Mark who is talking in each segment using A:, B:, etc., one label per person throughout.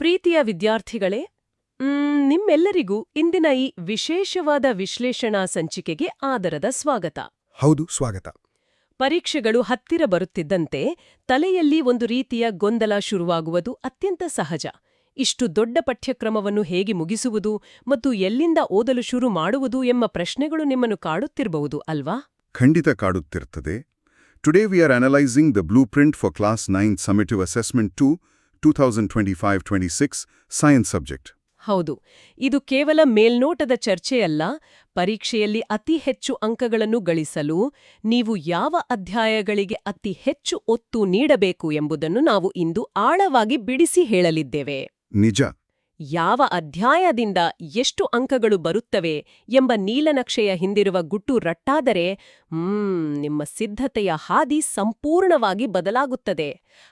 A: ಪ್ರೀತಿಯ ವಿದ್ಯಾರ್ಥಿಗಳೇ, ನಿಮ್ಮೆಲ್ಲರಿಗೂ ಇಂದಿನ ಈ ವಿಶೇಷವಾದ ವಿಶ್ಲೇಷಣಾ ಸಂಚಿಕೆಗೆ ಆದರದ ಸ್ವಾಗತ.
B: ಹೌದು, ಸ್ವಾಗತ.
A: ಪರೀಕ್ಷೆಗಳು ಹತ್ತಿರ ಬರುತ್ತಿದ್ದಂತೆ ತಲೆಯಲ್ಲಿ ಒಂದು ರೀತಿಯ ಗೊಂದಲ ಶುರುವಾಗುವುದು ಅತ್ಯಂತ ಸಹಜ. ಇಷ್ಟು ದೊಡ್ಡ ಪಠ್ಯಕ್ರಮವನ್ನು ಹೇಗೆ ಮುಗಿಸುವುದು ಮತ್ತು ಎಲ್ಲಿಂದ ಓದಲು ಶುರು ಮಾಡುವುದು ಎಂಬ ಪ್ರಶ್ನೆಗಳು ನಿಮ್ಮನ್ನು ಕಾಡುತ್ತಿರಬಹುದು ಅಲ್ವಾ?
B: ಖಂಡಿತ ಕಾಡುತ್ತಿರುತ್ತದೆ. Today we are analysing the blueprint for class 9 summative assessment 2 2025-26 science subject.
A: ಹೌದು, ಇದು ಕೇವಲ ಮೇಲ್ನೋಟದ ಚರ್ಚೆಯಲ್ಲ. ಪರೀಕ್ಷೆಯಲ್ಲಿ ಅತಿ ಹೆಚ್ಚು ಅಂಕಗಳನ್ನು ಗಳಿಸಲು ನೀವು ಯಾವ ಅಧ್ಯಾಯಗಳಿಗೆ ಅತಿ ಹೆಚ್ಚು ಒತ್ತು ನೀಡಬೇಕು ಎಂಬುದನ್ನು ನಾವು ಇಂದು ಆಳವಾಗಿ ಬಿಡಿಸಿ ಹೇಳಲಿದ್ದೇವೆ.
B: ನಿಜ.
A: ಯಾವ ಅಧ್ಯಾಯದಿಂದ ಎಷ್ಟು ಅಂಕಗಳು ಬರುತ್ತವೆ ಎಂಬ ನೀಲನಕ್ಷೆಯ ಹಿಂದಿರುವ ಗುಟ್ಟು ರಟ್ಟಾದರೆ ನಿಮ್ಮ ಸಿದ್ಧತೆಯ ಹಾದಿ ಸಂಪೂರ್ಣವಾಗಿ ಬದಲಾಗುತ್ತದೆ.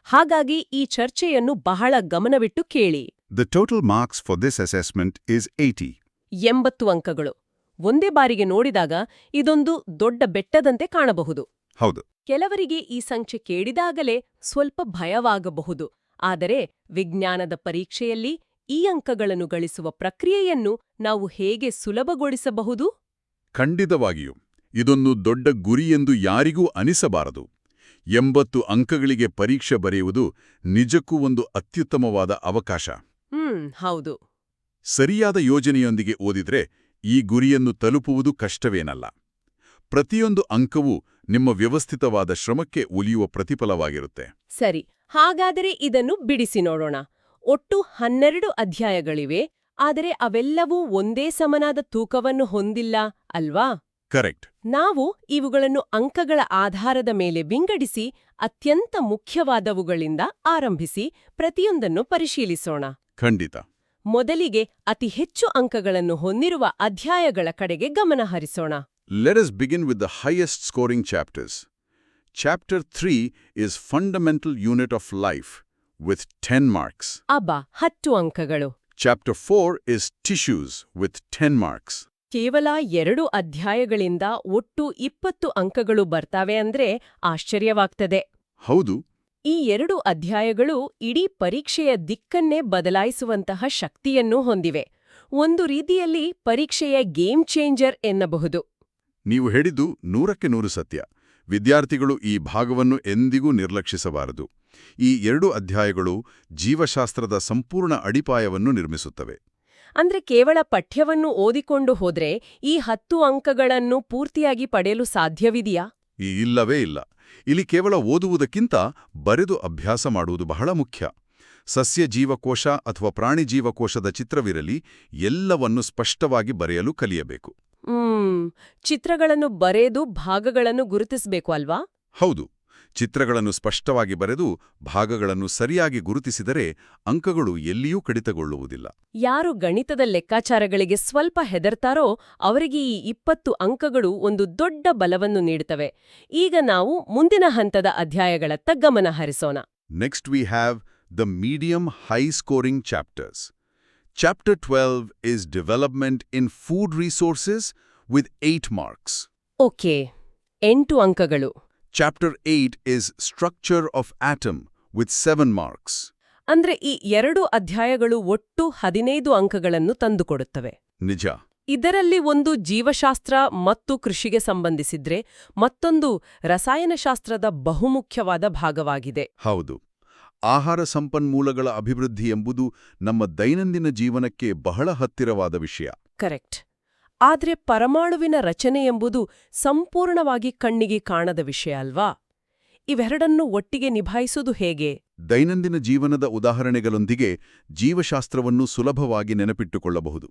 A: ಹಾಗಾಗಿ ಈ ಚರ್ಚೆಯನ್ನು ಬಹಳ ಗಮನವಿಟ್ಟು ಕೇಳಿ.
B: The total marks for this assessment is 80.
A: 80 ಅಂಕಗಳು. ಒಂದೇ ಬಾರಿಗೆ ನೋಡಿದಾಗ ಇದೊಂದು ದೊಡ್ಡ ಬೆಟ್ಟದಂತೆ ಕಾಣಬಹುದು.
B: ಹೌದು.
A: ಕೆಲವರಿಗೆ ಈ ಸಂಖ್ಯೆ ಕೇಳಿದಾಗಲೇ ಸ್ವಲ್ಪ ಭಯವಾಗಬಹುದು. ಆದರೆ ವಿಜ್ಞಾನದ ಪರೀಕ್ಷೆಯಲ್ಲಿ ಈ ಅಂಕಗಳನ್ನು ಗಳಿಸುವ ಪ್ರಕ್ರಿಯೆಯನ್ನು ನಾವು ಹೇಗೆ ಸುಲಭಗೊಳಿಸಬಹುದು?
B: ಖಂಡಿತವಾಗಿಯೂ ಇದೊಂದು ದೊಡ್ಡ ಗುರಿಯೆಂದು ಯಾರಿಗೂ ಅನಿಸಬಾರದು. 80 ಅಂಕಗಳಿಗೆ ಪರೀಕ್ಷೆ ಬರೆಯುವುದು ನಿಜಕ್ಕೂ ಒಂದು ಅತ್ಯುತ್ತಮವಾದ ಅವಕಾಶ.
A: ಹೌದು.
B: ಸರಿಯಾದ ಯೋಜನೆಯೊಂದಿಗೆ ಓದಿದ್ರೆ ಈ ಗುರಿಯನ್ನು ತಲುಪುವುದು ಕಷ್ಟವೇನಲ್ಲ. ಪ್ರತಿಯೊಂದು ಅಂಕವೂ ನಿಮ್ಮ ವ್ಯವಸ್ಥಿತವಾದ ಶ್ರಮಕ್ಕೆ ಒಲಿಯುವ ಪ್ರತಿಫಲವಾಗಿರುತ್ತೆ.
A: ಸರಿ, ಹಾಗಾದರೆ ಇದನ್ನು ಬಿಡಿಸಿ ನೋಡೋಣ. ಒಟ್ಟು 12 ಅಧ್ಯಾಯಗಳಿವೆ, ಆದರೆ ಅವೆಲ್ಲವೂ ಒಂದೇ ಸಮನಾದ ತೂಕವನ್ನು ಹೊಂದಿಲ್ಲ ಅಲ್ವಾ?
B: ಕರೆಕ್ಟ್.
A: ನಾವು ಇವುಗಳನ್ನು ಅಂಕಗಳ ಆಧಾರದ ಮೇಲೆ ವಿಂಗಡಿಸಿ ಅತ್ಯಂತ ಮುಖ್ಯವಾದವುಗಳಿಂದ ಆರಂಭಿಸಿ ಪ್ರತಿಯೊಂದನ್ನು ಪರಿಶೀಲಿಸೋಣ.
B: ಖಂಡಿತ.
A: ಮೊದಲಿಗೆ ಅತಿ ಹೆಚ್ಚು ಅಂಕಗಳನ್ನು ಹೊಂದಿರುವ ಅಧ್ಯಾಯಗಳ ಕಡೆಗೆ ಗಮನ ಹರಿಸೋಣ.
B: Let us begin with the highest scoring chapters. Chapter 3 is Fundamental Unit of Life with 10 marks.
A: 10 ಅಂಕಗಳು.
B: Chapter 4 is Tissues with 10 marks.
A: ಕೇವಲ 2 ಅಧ್ಯಾಯಗಳಿಂದ ಒಟ್ಟು 20 ಅಂಕಗಳು ಬರ್ತಾವೆ ಅಂದ್ರೆ ಆಶ್ಚರ್ಯವಾಗ್ತದೆ.
B: ಹೌದು.
A: ಈ 2 ಅಧ್ಯಾಯಗಳು ಇಡೀ ಪರೀಕ್ಷೆಯ ದಿಕ್ಕನ್ನೇ ಬದಲಾಯಿಸುವಂತಹ ಶಕ್ತಿಯನ್ನು ಹೊಂದಿವೆ. ಒಂದು ರೀತಿಯಲ್ಲಿ ಪರೀಕ್ಷೆಯ ಗೇಮ್ ಚೇಂಜರ್ ಎನ್ನಬಹುದು.
B: ನೀವು ಹೇಳಿದ್ದು 100% ಸತ್ಯ. ವಿದ್ಯಾರ್ಥಿಗಳು ಈ ಭಾಗವನ್ನು ಎಂದಿಗೂ ನಿರ್ಲಕ್ಷಿಸಬಾರದು. ಈ 2 ಅಧ್ಯಾಯಗಳು ಜೀವಶಾಸ್ತ್ರದ ಸಂಪೂರ್ಣ ಅಡಿಪಾಯವನ್ನು ನಿರ್ಮಿಸುತ್ತವೆ.
A: ಅಂದ್ರೆ ಕೇವಲ ಪಠ್ಯವನ್ನು ಓದಿಕೊಂಡು ಹೋದ್ರೆ ಈ 10 ಅಂಕಗಳನ್ನು ಪೂರ್ತಿಯಾಗಿ ಪಡೆಯಲು ಸಾಧ್ಯವಿದೆಯಾ?
B: ಇಲ್ಲವೇ ಇಲ್ಲ. ಇಲ್ಲಿ ಕೇವಲ ಓದುವುದಕ್ಕಿಂತ ಬರೆದು ಅಭ್ಯಾಸ ಮಾಡುವುದು ಬಹಳ ಮುಖ್ಯ. ಸಸ್ಯ ಜೀವಕೋಶ ಅಥವಾ ಪ್ರಾಣಿ ಜೀವಕೋಶದ ಚಿತ್ರವಿರಲಿ, ಎಲ್ಲವನ್ನು ಸ್ಪಷ್ಟವಾಗಿ ಬರೆಯಲು ಕಲಿಯಬೇಕು.
A: ಚಿತ್ರಗಳನ್ನು ಬರೆದು ಭಾಗಗಳನ್ನು ಗುರುತಿಸಬೇಕು ಅಲ್ವಾ?
B: ಹೌದು. ಚಿತ್ರಗಳನ್ನು ಸ್ಪಷ್ಟವಾಗಿ ಬರೆದು ಭಾಗಗಳನ್ನು ಸರಿಯಾಗಿ ಗುರುತಿಸಿದರೆ ಅಂಕಗಳು ಎಲ್ಲಿಯೂ ಕಡಿತಗೊಳ್ಳುವುದಿಲ್ಲ.
A: ಯಾರು ಗಣಿತದ ಲೆಕ್ಕಾಚಾರಗಳಿಗೆ ಸ್ವಲ್ಪ ಹೆದರ್ತಾರೋ ಅವರಿಗೆ ಈ 20 ಅಂಕಗಳು ಒಂದು ದೊಡ್ಡ ಬಲವನ್ನು ನೀಡುತ್ತವೆ. ಈಗ ನಾವು ಮುಂದಿನ ಹಂತದ ಅಧ್ಯಾಯಗಳತ್ತ ಗಮನ ಹರಿಸೋಣ.
B: Next we have the medium high scoring chapters. Chapter 12 is Development in Food Resources with 8 marks.
A: Okay, 8 ಅಂಕಗಳು.
B: Chapter 8 is Structure of Atom with 7 marks.
A: ಅಂದ್ರೆ ಈ 2 ಅಧ್ಯಾಯಗಳು ಒಟ್ಟು 15 ಅಂಕಗಳನ್ನು ತಂದುಕೊಡುತ್ತವೆ.
B: ನಿಜ.
A: ಇದರಲ್ಲಿ ಒಂದು ಜೀವಶಾಸ್ತ್ರ ಮತ್ತು ಕೃಷಿಗೆ ಸಂಬಂಧಿಸಿದ್ರೆ ಮತ್ತೊಂದು ರಸಾಯನಶಾಸ್ತ್ರದ ಬಹುಮುಖ್ಯವಾದ ಭಾಗವಾಗಿದೆ.
B: ಹೌದು. ಆಹಾರ ಸಂಪನ್ಮೂಲಗಳ ಅಭಿವೃದ್ಧಿ ಎಂಬುದು ನಮ್ಮ ದೈನಂದಿನ ಜೀವನಕ್ಕೆ ಬಹಳ ಹತ್ತಿರವಾದ ವಿಷಯ.
A: ಕರೆಕ್ಟ್. ಆದ್ರೆ ಪರಮಾಣುವಿನ ರಚನೆ ಎಂಬುದು ಸಂಪೂರ್ಣವಾಗಿ ಕಣ್ಣಿಗೆ ಕಾಣದ ವಿಷಯ ಅಲ್ವಾ? ಇವೆರಡನ್ನು ಒಟ್ಟಿಗೆ ನಿಭಾಯಿಸುವುದು ಹೇಗೆ?
B: ದೈನಂದಿನ ಜೀವನದ ಉದಾಹರಣೆಗಳೊಂದಿಗೆ ಜೀವಶಾಸ್ತ್ರವನ್ನು ಸುಲಭವಾಗಿ ನೆನಪಿಟ್ಟುಕೊಳ್ಳಬಹುದು.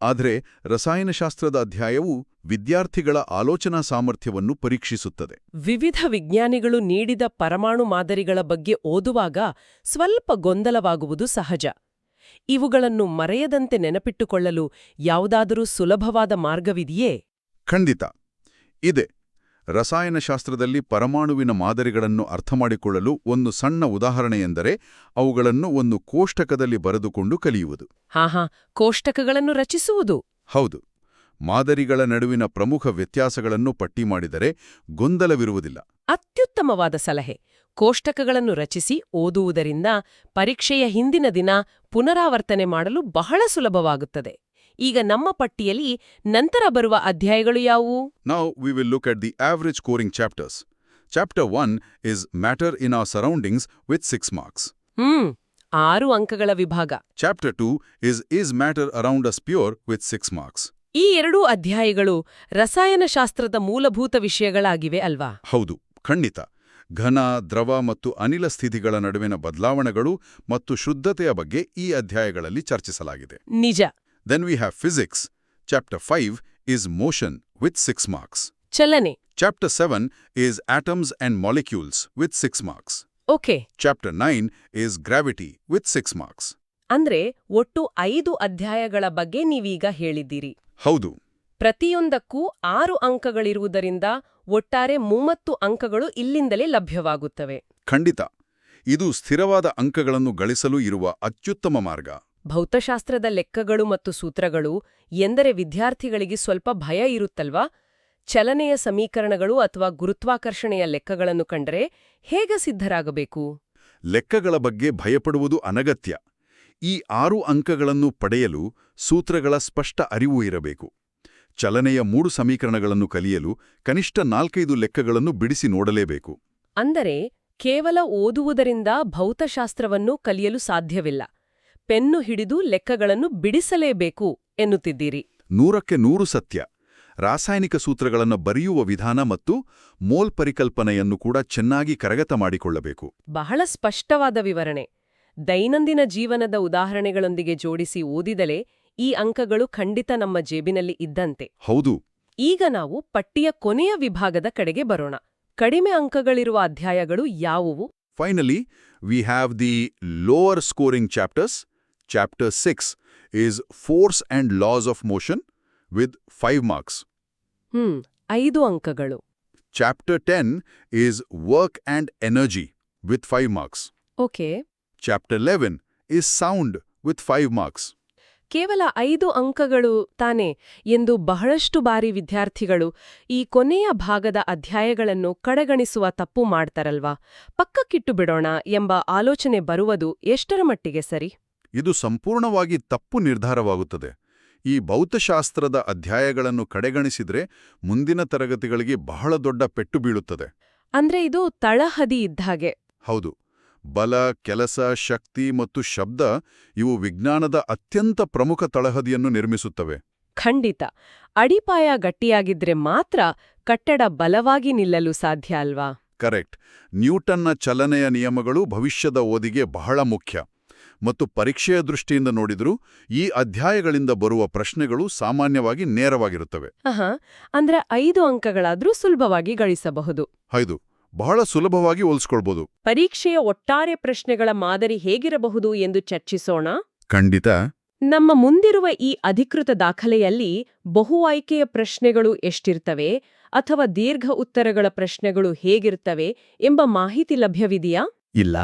B: ಆದರೆ ರಸಾಯನಶಾಸ್ತ್ರದ ಅಧ್ಯಾಯವು ವಿದ್ಯಾರ್ಥಿಗಳ ಆಲೋಚನಾ ಸಾಮರ್ಥ್ಯವನ್ನು ಪರೀಕ್ಷಿಸುತ್ತದೆ.
A: ವಿವಿಧ ವಿಜ್ಞಾನಿಗಳು ನೀಡಿದ ಪರಮಾಣು ಮಾದರಿಗಳ ಬಗ್ಗೆ ಓದುವಾಗ ಸ್ವಲ್ಪ ಗೊಂದಲವಾಗುವುದು ಸಹಜ. ಇವುಗಳನ್ನು ಮರೆಯದಂತೆ ನೆನಪಿಟ್ಟುಕೊಳ್ಳಲು ಯಾವುದಾದರೂ ಸುಲಭವಾದ ಮಾರ್ಗವಿದೆಯೇ?
B: ಖಂಡಿತ ಇದೆ. ರಸಾಯನಶಾಸ್ತ್ರದಲ್ಲಿ ಪರಮಾಣುವಿನ ಮಾದರಿಗಳನ್ನು ಅರ್ಥಮಾಡಿಕೊಳ್ಳಲು ಒಂದು ಸಣ್ಣ ಉದಾಹರಣೆಯೆಂದರೆ ಅವುಗಳನ್ನು ಒಂದು ಕೋಷ್ಟಕದಲ್ಲಿ ಬರೆದುಕೊಂಡು ಕಲಿಯುವುದು.
A: ಕೋಷ್ಟಕಗಳನ್ನು ರಚಿಸುವುದು.
B: ಹೌದು. ಮಾದರಿಗಳ ನಡುವಿನ ಪ್ರಮುಖ ವ್ಯತ್ಯಾಸಗಳನ್ನು ಪಟ್ಟಿ ಮಾಡಿದರೆ ಗೊಂದಲವಿರುವುದಿಲ್ಲ.
A: ಅತ್ಯುತ್ತಮವಾದ ಸಲಹೆ. ಕೋಷ್ಟಕಗಳನ್ನು ರಚಿಸಿ ಓದುವುದರಿಂದ ಪರೀಕ್ಷೆಯ ಹಿಂದಿನ ದಿನ ಪುನರಾವರ್ತನೆ ಮಾಡಲು ಬಹಳ ಸುಲಭವಾಗುತ್ತದೆ. ಈಗ ನಮ್ಮ ಪಟ್ಟಿಯಲ್ಲಿ ನಂತರ ಬರುವ ಅಧ್ಯಾಯಗಳು ಯಾವುವು?
B: Now we will look at the average scoring chapters. Chapter 1 is Matter in Our Surroundings with 6 marks.
A: 6 ಅಂಕಗಳ ವಿಭಾಗ.
B: Chapter 2 is Matter Around Us Pure with 6 marks.
A: ಈ ಎರಡೂ ಅಧ್ಯಾಯಗಳು ರಸಾಯನಶಾಸ್ತ್ರದ ಮೂಲಭೂತ ವಿಷಯಗಳಾಗಿವೆ ಅಲ್ವಾ?
B: ಹೌದು, ಖಂಡಿತ. ಘನ, ದ್ರವ ಮತ್ತು ಅನಿಲ ಸ್ಥಿತಿಗಳ ನಡುವಿನ ಬದಲಾವಣೆಗಳು ಮತ್ತು ಶುದ್ಧತೆಯ ಬಗ್ಗೆ ಈ ಅಧ್ಯಾಯಗಳಲ್ಲಿ ಚರ್ಚಿಸಲಾಗಿದೆ.
A: ನಿಜ.
B: Then we have Physics. Chapter 5 is Motion with 6 marks.
A: ಚಲನೆ.
B: Chapter 7 is Atoms and Molecules with 6 marks.
A: Okay.
B: Chapter 9 is Gravity with 6 marks.
A: ಅಂದ್ರೆ ಒಟ್ಟು 5 ಅಧ್ಯಾಯಗಳ ಬಗ್ಗೆ ನೀವೀಗ ಹೇಳಿದ್ದೀರಿ.
B: ಹೌದು.
A: ಪ್ರತಿಯೊಂದಕ್ಕೂ 6 ಅಂಕಗಳಿರುವುದರಿಂದ ಒಟ್ಟಾರೆ 30 ಅಂಕಗಳು ಇಲ್ಲಿಂದಲೇ ಲಭ್ಯವಾಗುತ್ತವೆ.
B: ಖಂಡಿತ. ಇದು ಸ್ಥಿರವಾದ ಅಂಕಗಳನ್ನು ಗಳಿಸಲು ಇರುವ ಅತ್ಯುತ್ತಮ ಮಾರ್ಗ.
A: ಭೌತಶಾಸ್ತ್ರದ ಲೆಕ್ಕಗಳು ಮತ್ತು ಸೂತ್ರಗಳು ಎಂದರೆ ವಿದ್ಯಾರ್ಥಿಗಳಿಗೆ ಸ್ವಲ್ಪ ಭಯ ಇರುತ್ತಲ್ವಾ? ಚಲನೆಯ ಸಮೀಕರಣಗಳು ಅಥವಾ ಗುರುತ್ವಾಕರ್ಷಣೆಯ ಲೆಕ್ಕಗಳನ್ನು ಕಂಡರೆ ಹೇಗೆ ಸಿದ್ಧರಾಗಬೇಕು?
B: ಲೆಕ್ಕಗಳ ಬಗ್ಗೆ ಭಯಪಡುವುದು ಅನಗತ್ಯ. ಈ 6 ಅಂಕಗಳನ್ನು ಪಡೆಯಲು ಸೂತ್ರಗಳ ಸ್ಪಷ್ಟ ಅರಿವು ಇರಬೇಕು. ಚಲನೆಯ 3 ಸಮೀಕರಣಗಳನ್ನು ಕಲಿಯಲು ಕನಿಷ್ಠ 4-5 ಲೆಕ್ಕಗಳನ್ನು ಬಿಡಿಸಿ ನೋಡಲೇಬೇಕು.
A: ಅಂದರೆ ಕೇವಲ ಓದುವುದರಿಂದ ಭೌತಶಾಸ್ತ್ರವನ್ನು ಕಲಿಯಲು ಸಾಧ್ಯವಿಲ್ಲ. ಪೆನ್ನು ಹಿಡಿದು ಲೆಕ್ಕಗಳನ್ನು ಬಿಡಿಸಲೇಬೇಕು ಎನ್ನುತ್ತಿದ್ದೀರಿ. 100%
B: ಸತ್ಯ. ರಾಸಾಯನಿಕ ಸೂತ್ರಗಳನ್ನು ಬರೆಯುವ ವಿಧಾನ ಮತ್ತು ಮೋಲ್ ಪರಿಕಲ್ಪನೆಯನ್ನು ಕೂಡ ಚೆನ್ನಾಗಿ ಕರಗತ ಮಾಡಿಕೊಳ್ಳಬೇಕು.
A: ಬಹಳ ಸ್ಪಷ್ಟವಾದ ವಿವರಣೆ. ದೈನಂದಿನ ಜೀವನದ ಉದಾಹರಣೆಗಳೊಂದಿಗೆ ಜೋಡಿಸಿ ಓದಿದಲೇ ಈ ಅಂಕಗಳು ಖಂಡಿತ ನಮ್ಮ ಜೇಬಿನಲ್ಲಿ ಇದ್ದಂತೆ.
B: ಹೌದು.
A: ಈಗ ನಾವು ಪಟ್ಟಿಯ ಕೊನೆಯ ವಿಭಾಗದ ಕಡೆಗೆ ಬರೋಣ. ಕಡಿಮೆ ಅಂಕಗಳಿರುವ ಅಧ್ಯಾಯಗಳು ಯಾವುವು?
B: Finally, we have the lower scoring chapters. Chapter 6 is Force and Laws of Motion with 5 marks.
A: 5 ಅಂಕಗಳು.
B: Chapter 10 is Work and Energy with 5 marks.
A: Okay.
B: Chapter 11 is Sound with 5 marks.
A: ಕೇವಲ 5 ಅಂಕಗಳು ತಾನೆ ಎಂದು ಬಹಳಷ್ಟು ಬಾರಿ ವಿದ್ಯಾರ್ಥಿಗಳು ಈ ಕೊನೆಯ ಭಾಗದ ಅಧ್ಯಾಯಗಳನ್ನು ಕಡೆಗಣಿಸುವ ತಪ್ಪು ಮಾಡ್ತಾರಲ್ವಾ? ಪಕ್ಕಕ್ಕಿಟ್ಟು ಬಿಡೋಣ ಎಂಬ ಆಲೋಚನೆ ಬರುವುದು ಎಷ್ಟರ ಮಟ್ಟಿಗೆ ಸರಿ?
B: ಇದು ಸಂಪೂರ್ಣವಾಗಿ ತಪ್ಪು ನಿರ್ಧಾರವಾಗುತ್ತದೆ. ಈ ಭೌತಶಾಸ್ತ್ರದ ಅಧ್ಯಾಯಗಳನ್ನು ಕಡೆಗಣಿಸಿದ್ರೆ ಮುಂದಿನ ತರಗತಿಗಳಿಗೆ ಬಹಳ ದೊಡ್ಡ ಪೆಟ್ಟು ಬೀಳುತ್ತದೆ.
A: ಅಂದ್ರೆ ಇದು ತಳಹದಿ ಇದ್ದಾಗೆ.
B: ಹೌದು. ಬಲ, ಕೆಲಸ, ಶಕ್ತಿ ಮತ್ತು ಶಬ್ದ ಇವು ವಿಜ್ಞಾನದ ಅತ್ಯಂತ ಪ್ರಮುಖ ತಳಹದಿಯನ್ನು ನಿರ್ಮಿಸುತ್ತವೆ.
A: ಖಂಡಿತ. ಅಡಿಪಾಯ ಗಟ್ಟಿಯಾಗಿದ್ರೆ ಮಾತ್ರ ಕಟ್ಟಡ ಬಲವಾಗಿ ನಿಲ್ಲಲು ಸಾಧ್ಯ ಅಲ್ವಾ?
B: ಕರೆಕ್ಟ್. ನ್ಯೂಟನ್ನ ಚಲನೆಯ ನಿಯಮಗಳು ಭವಿಷ್ಯದ ಓದಿಗೆ ಬಹಳ ಮುಖ್ಯ. ಮತ್ತು ಪರೀಕ್ಷೆಯ ದೃಷ್ಟಿಯಿಂದ ನೋಡಿದ್ರೂ ಈ ಅಧ್ಯಾಯಗಳಿಂದ ಬರುವ ಪ್ರಶ್ನೆಗಳು ಸಾಮಾನ್ಯವಾಗಿ ನೇರವಾಗಿರುತ್ತವೆ.
A: ಅಂದ್ರೆ 5 ಅಂಕಗಳಾದ್ರೂ ಸುಲಭವಾಗಿ ಗಳಿಸಬಹುದು.
B: ಹೌದು, ಬಹಳ ಸುಲಭವಾಗಿ ಹೋಲಿಸ್ಕೊಳ್ಬೋದು.
A: ಪರೀಕ್ಷೆಯ ಒಟ್ಟಾರೆ ಪ್ರಶ್ನೆಗಳ ಮಾದರಿ ಹೇಗಿರಬಹುದು ಎಂದು ಚರ್ಚಿಸೋಣ.
B: ಖಂಡಿತ.
A: ನಮ್ಮ ಮುಂದಿರುವ ಈ ಅಧಿಕೃತ ದಾಖಲೆಯಲ್ಲಿ ಬಹು ಆಯ್ಕೆಯ ಪ್ರಶ್ನೆಗಳು ಎಷ್ಟಿರ್ತವೆ ಅಥವಾ ದೀರ್ಘ ಉತ್ತರಗಳ ಪ್ರಶ್ನೆಗಳು ಹೇಗಿರ್ತವೆ ಎಂಬ ಮಾಹಿತಿ ಲಭ್ಯವಿದೆಯಾ?
C: ಇಲ್ಲ.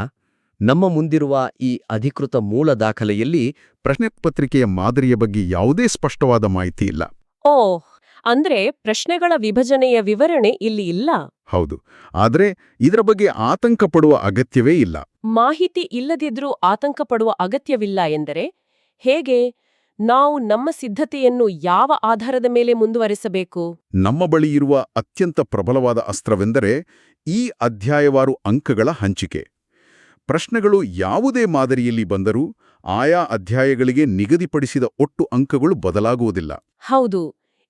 C: ನಮ್ಮ ಮುಂದಿರುವ ಈ ಅಧಿಕೃತ ಮೂಲ ದಾಖಲೆಯಲ್ಲಿ
B: ಪ್ರಶ್ನೆ ಪತ್ರಿಕೆಯ ಮಾದರಿಯ ಬಗ್ಗೆ ಯಾವುದೇ ಸ್ಪಷ್ಟವಾದ ಮಾಹಿತಿ ಇಲ್ಲ.
A: ಅಂದ್ರೆ ಪ್ರಶ್ನೆಗಳ ವಿಭಜನೆಯ ವಿವರಣೆ ಇಲ್ಲಿ ಇಲ್ಲ.
B: ಹೌದು. ಆದರೆ ಇದರ ಬಗ್ಗೆ ಆತಂಕ ಪಡುವ ಅಗತ್ಯವೇ ಇಲ್ಲ.
A: ಮಾಹಿತಿ ಇಲ್ಲದಿದ್ರೂ ಆತಂಕ ಪಡುವ ಅಗತ್ಯವಿಲ್ಲ ಎಂದರೆ ಹೇಗೆ? ನಾವು ನಮ್ಮ ಸಿದ್ಧತೆಯನ್ನು ಯಾವ ಆಧಾರದ ಮೇಲೆ ಮುಂದುವರಿಸಬೇಕು?
B: ನಮ್ಮ ಬಳಿ ಇರುವ ಅತ್ಯಂತ ಪ್ರಬಲವಾದ ಅಸ್ತ್ರವೆಂದರೆ ಈ ಅಧ್ಯಾಯವಾರು ಅಂಕಗಳ ಹಂಚಿಕೆ. ಪ್ರಶ್ನೆಗಳು ಯಾವುದೇ ಮಾದರಿಯಲ್ಲಿ ಬಂದರೂ ಆಯಾ ಅಧ್ಯಾಯಗಳಿಗೆ ನಿಗದಿಪಡಿಸಿದ ಒಟ್ಟು ಅಂಕಗಳು ಬದಲಾಗುವುದಿಲ್ಲ.
A: ಹೌದು,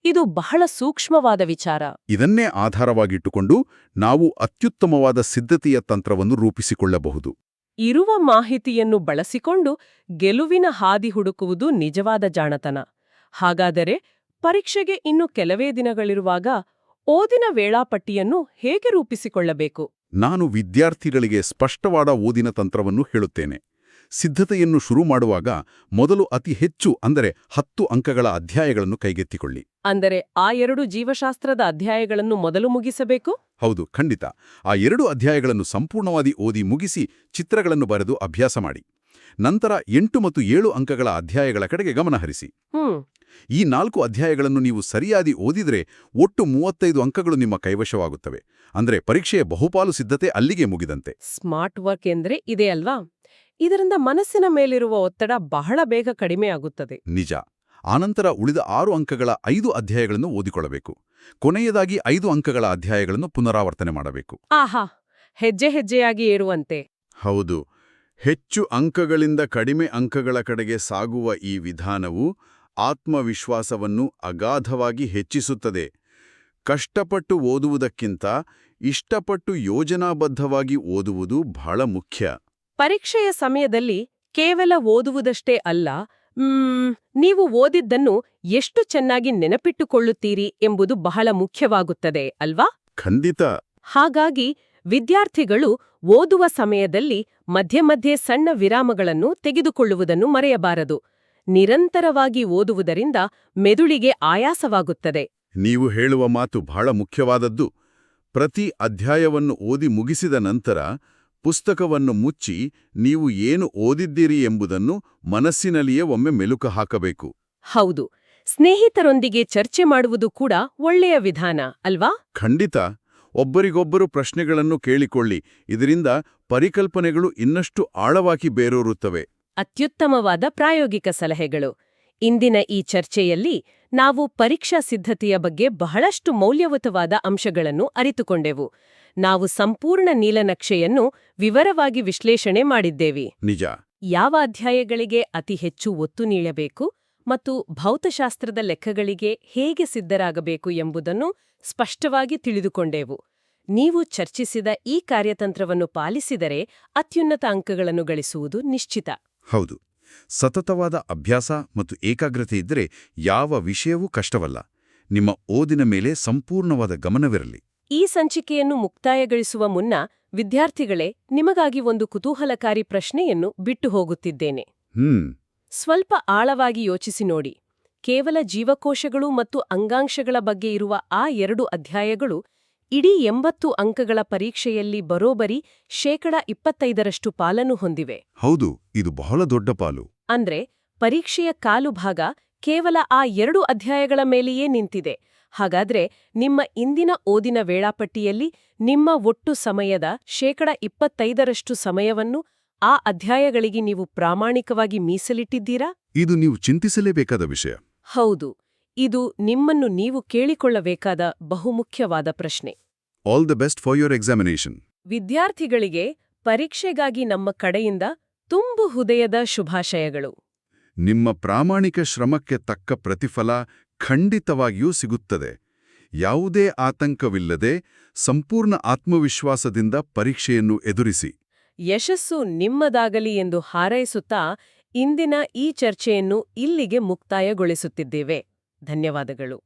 A: ಇದು ಬಹಳ ಸೂಕ್ಷ್ಮವಾದ ವಿಚಾರ.
B: ಇದನ್ನೇ ಆಧಾರವಾಗಿಟ್ಟುಕೊಂಡು ನಾವು ಅತ್ಯುತ್ತಮವಾದ ಸಿದ್ಧತೆಯ ತಂತ್ರವನ್ನು ರೂಪಿಸಿಕೊಳ್ಳಬಹುದು.
A: ಇರುವ ಮಾಹಿತಿಯನ್ನು ಬಳಸಿಕೊಂಡು ಗೆಲುವಿನ ಹಾದಿ ಹುಡುಕುವುದು ನಿಜವಾದ ಜಾಣತನ. ಹಾಗಾದರೆ ಪರೀಕ್ಷೆಗೆ ಇನ್ನು ಕೆಲವೇ ದಿನಗಳಿರುವಾಗ ಓದಿನ ವೇಳಾಪಟ್ಟಿಯನ್ನು ಹೇಗೆ ರೂಪಿಸಿಕೊಳ್ಳಬೇಕು?
B: ನಾನು ವಿದ್ಯಾರ್ಥಿಗಳಿಗೆ ಸ್ಪಷ್ಟವಾದ ಓದಿನ ತಂತ್ರವನ್ನು ಹೇಳುತ್ತೇನೆ. ಸಿದ್ಧತೆಯನ್ನು ಶುರು ಮಾಡುವಾಗ ಮೊದಲು ಅತಿ ಹೆಚ್ಚು ಅಂದರೆ 10 ಅಂಕಗಳ ಅಧ್ಯಾಯಗಳನ್ನು ಕೈಗೆತ್ತಿಕೊಳ್ಳಿ.
A: ಅಂದರೆ ಆ 2 ಜೀವಶಾಸ್ತ್ರದ ಅಧ್ಯಾಯಗಳನ್ನು ಮೊದಲು ಮುಗಿಸಬೇಕು?
B: ಹೌದು, ಖಂಡಿತ. ಆ 2 ಅಧ್ಯಾಯಗಳನ್ನು ಸಂಪೂರ್ಣವಾಗಿ ಓದಿ ಮುಗಿಸಿ ಚಿತ್ರಗಳನ್ನು ಬರೆದು ಅಭ್ಯಾಸ ಮಾಡಿ. ನಂತರ 8 ಮತ್ತು 7 ಅಂಕಗಳ ಅಧ್ಯಾಯಗಳ ಕಡೆಗೆ ಗಮನಹರಿಸಿ. ಈ 4 ಅಧ್ಯಾಯಗಳನ್ನು ನೀವು ಸರಿಯಾಗಿ ಓದಿದ್ರೆ ಒಟ್ಟು 35 ಅಂಕಗಳು ನಿಮ್ಮ ಕೈವಶವಾಗುತ್ತವೆ. ಅಂದ್ರೆ ಪರೀಕ್ಷೆಯ ಬಹುಪಾಲು ಸಿದ್ಧತೆ ಅಲ್ಲಿಗೆ ಮುಗಿದಂತೆ.
A: ಸ್ಮಾರ್ಟ್ ವರ್ಕ್ ಎಂದ್ರೆ ಇದೆ ಅಲ್ವಾ? ಇದರಿಂದ ಮನಸ್ಸಿನ ಮೇಲಿರುವ ಒತ್ತಡ ಬಹಳ ಬೇಗ ಕಡಿಮೆ ಆಗುತ್ತದೆ.
B: ನಿಜ. ಆನಂತರ ಉಳಿದ 6 ಅಂಕಗಳ 5 ಅಧ್ಯಾಯಗಳನ್ನು ಓದಿಕೊಳ್ಳಬೇಕು. ಕೊನೆಯದಾಗಿ 5 ಅಂಕಗಳ ಅಧ್ಯಾಯಗಳನ್ನು ಪುನರಾವರ್ತನೆ ಮಾಡಬೇಕು.
A: ಆಹಾ, ಹೆಜ್ಜೆ ಹೆಜ್ಜೆಯಾಗಿ ಏರುವಂತೆ.
B: ಹೌದು. ಹೆಚ್ಚು ಅಂಕಗಳಿಂದ ಕಡಿಮೆ ಅಂಕಗಳ ಕಡೆಗೆ ಸಾಗುವ ಈ ವಿಧಾನವು ಆತ್ಮವಿಶ್ವಾಸವನ್ನು ಅಗಾಧವಾಗಿ ಹೆಚ್ಚಿಸುತ್ತದೆ. ಕಷ್ಟಪಟ್ಟು ಓದುವುದಕ್ಕಿಂತ ಇಷ್ಟಪಟ್ಟು ಯೋಜನಾಬದ್ಧವಾಗಿ ಓದುವುದು ಬಹಳ ಮುಖ್ಯ.
A: ಪರೀಕ್ಷೆಯ ಸಮಯದಲ್ಲಿ ಕೇವಲ ಓದುವುದಷ್ಟೇ ಅಲ್ಲ, ನೀವು ಓದಿದ್ದನ್ನು ಎಷ್ಟು ಚೆನ್ನಾಗಿ ನೆನಪಿಟ್ಟುಕೊಳ್ಳುತ್ತೀರಿ ಎಂಬುದು ಬಹಳ ಮುಖ್ಯವಾಗುತ್ತದೆ ಅಲ್ವಾ?
B: ಖಂಡಿತ.
A: ಹಾಗಾಗಿ ವಿದ್ಯಾರ್ಥಿಗಳು ಓದುವ ಸಮಯದಲ್ಲಿ ಮಧ್ಯೆ ಮಧ್ಯೆ ಸಣ್ಣ ವಿರಾಮಗಳನ್ನು ತೆಗೆದುಕೊಳ್ಳುವುದನ್ನು ಮರೆಯಬಾರದು. ನಿರಂತರವಾಗಿ ಓದುವುದರಿಂದ ಮೆದುಳಿಗೆ ಆಯಾಸವಾಗುತ್ತದೆ.
B: ನೀವು ಹೇಳುವ ಮಾತು ಬಹಳ ಮುಖ್ಯವಾದದ್ದು. ಪ್ರತಿ ಅಧ್ಯಾಯವನ್ನು ಓದಿ ಮುಗಿಸಿದ ನಂತರ ಪುಸ್ತಕವನ್ನು ಮುಚ್ಚಿ ನೀವು ಏನು ಓದಿದ್ದೀರಿ ಎಂಬುದನ್ನು ಮನಸ್ಸಿನಲ್ಲಿಯೇ ಒಮ್ಮೆ ಮೆಲುಕು ಹಾಕಬೇಕು.
A: ಹೌದು, ಸ್ನೇಹಿತರೊಂದಿಗೆ ಚರ್ಚೆ ಮಾಡುವುದು ಕೂಡ ಒಳ್ಳೆಯ ವಿಧಾನ ಅಲ್ವಾ?
B: ಖಂಡಿತ. ಒಬ್ಬರಿಗೊಬ್ಬರು ಪ್ರಶ್ನೆಗಳನ್ನು ಕೇಳಿಕೊಳ್ಳಿ. ಇದರಿಂದ ಪರಿಕಲ್ಪನೆಗಳು ಇನ್ನಷ್ಟು ಆಳವಾಗಿ ಬೇರೂರುತ್ತವೆ.
A: ಅತ್ಯುತ್ತಮವಾದ ಪ್ರಾಯೋಗಿಕ ಸಲಹೆಗಳು. ಇಂದಿನ ಈ ಚರ್ಚೆಯಲ್ಲಿ ನಾವು ಪರೀಕ್ಷಾ ಸಿದ್ಧತೆಯ ಬಗ್ಗೆ ಬಹಳಷ್ಟು ಮೌಲ್ಯಯುತವಾದ ಅಂಶಗಳನ್ನು ಅರಿತುಕೊಂಡೆವು. ನಾವು ಸಂಪೂರ್ಣ ನೀಲನಕ್ಷೆಯನ್ನು ವಿವರವಾಗಿ ವಿಶ್ಲೇಷಣೆ ಮಾಡಿದ್ದೇವೆ.
B: ನಿಜ.
A: ಯಾವ ಅಧ್ಯಾಯಗಳಿಗೆ ಅತಿ ಹೆಚ್ಚು ಒತ್ತು ನೀಡಬೇಕು ಮತ್ತು ಭೌತಶಾಸ್ತ್ರದ ಲೆಕ್ಕಗಳಿಗೆ ಹೇಗೆ ಸಿದ್ಧರಾಗಬೇಕು ಎಂಬುದನ್ನು ಸ್ಪಷ್ಟವಾಗಿ ತಿಳಿದುಕೊಂಡೆವು. ನೀವು ಚರ್ಚಿಸಿದ ಈ ಕಾರ್ಯತಂತ್ರವನ್ನು ಪಾಲಿಸಿದರೆ ಅತ್ಯುನ್ನತ ಅಂಕಗಳನ್ನು ಗಳಿಸುವುದು ನಿಶ್ಚಿತ.
B: ಹೌದು. ಸತತವಾದ ಅಭ್ಯಾಸ ಮತ್ತು ಏಕಾಗ್ರತೆ ಇದ್ದರೆ ಯಾವ ವಿಷಯವೂ ಕಷ್ಟವಲ್ಲ. ನಿಮ್ಮ ಓದಿನ ಮೇಲೆ ಸಂಪೂರ್ಣವಾದ ಗಮನವಿರಲಿ.
A: ಈ ಸಂಚಿಕೆಯನ್ನು ಮುಕ್ತಾಯಗೊಳಿಸುವ ಮುನ್ನ ವಿದ್ಯಾರ್ಥಿಗಳೇ, ನಿಮಗಾಗಿ ಒಂದು ಕುತೂಹಲಕಾರಿ ಪ್ರಶ್ನೆಯನ್ನು ಬಿಟ್ಟು ಹೋಗುತ್ತಿದ್ದೇನೆ. ಸ್ವಲ್ಪ ಆಳವಾಗಿ ಯೋಚಿಸಿ ನೋಡಿ. ಕೇವಲ ಜೀವಕೋಶಗಳು ಮತ್ತು ಅಂಗಾಂಶಗಳ ಬಗ್ಗೆ ಇರುವ ಆ 2 ಅಧ್ಯಾಯಗಳು ಇಡೀ 80 ಅಂಕಗಳ ಪರೀಕ್ಷೆಯಲ್ಲಿ ಬರೋಬ್ಬರಿ 25% ಪಾಲನ್ನು ಹೊಂದಿವೆ.
B: ಹೌದು, ಇದು ಬಹಳ ದೊಡ್ಡ ಪಾಲು.
A: ಅಂದ್ರೆ ಪರೀಕ್ಷೆಯ ಕಾಲು ಭಾಗ ಕೇವಲ ಆ 2 ಅಧ್ಯಾಯಗಳ ಮೇಲೆಯೇ ನಿಂತಿದೆ. ಹಾಗಾದ್ರೆ ನಿಮ್ಮ ಇಂದಿನ ಓದಿನ ವೇಳಾಪಟ್ಟಿಯಲ್ಲಿ ನಿಮ್ಮ ಒಟ್ಟು ಸಮಯದ 25% ಸಮಯವನ್ನು ಆ ಅಧ್ಯಾಯಗಳಿಗೆ ನೀವು ಪ್ರಾಮಾಣಿಕವಾಗಿ ಮೀಸಲಿಟ್ಟಿದ್ದೀರಾ?
B: ಇದು ನೀವು ಚಿಂತಿಸಲೇಬೇಕಾದ ವಿಷಯ.
A: ಹೌದು, ಇದು ನಿಮ್ಮನ್ನು ನೀವು ಕೇಳಿಕೊಳ್ಳಬೇಕಾದ ಬಹುಮುಖ್ಯವಾದ ಪ್ರಶ್ನೆ.
B: All the best for your examination.
A: ವಿದ್ಯಾರ್ಥಿಗಳಿಗೆ ಪರೀಕ್ಷೆಗಾಗಿ ನಮ್ಮ ಕಡೆಯಿಂದ ತುಂಬು ಹೃದಯದ ಶುಭಾಶಯಗಳು.
B: ನಿಮ್ಮ ಪ್ರಾಮಾಣಿಕ ಶ್ರಮಕ್ಕೆ ತಕ್ಕ ಪ್ರತಿಫಲ ಖಂಡಿತವಾಗಿಯೂ ಸಿಗುತ್ತದೆ. ಯಾವುದೇ ಆತಂಕವಿಲ್ಲದೆ ಸಂಪೂರ್ಣ ಆತ್ಮವಿಶ್ವಾಸದಿಂದ ಪರೀಕ್ಷೆಯನ್ನು ಎದುರಿಸಿ.
A: ಯಶಸ್ಸು ನಿಮ್ಮದಾಗಲಿ ಎಂದು ಹಾರೈಸುತ್ತಾ ಇಂದಿನ ಈ ಚರ್ಚೆಯನ್ನು ಇಲ್ಲಿಗೆ ಮುಕ್ತಾಯಗೊಳಿಸುತ್ತಿದ್ದೇವೆ. ಧನ್ಯವಾದಗಳು.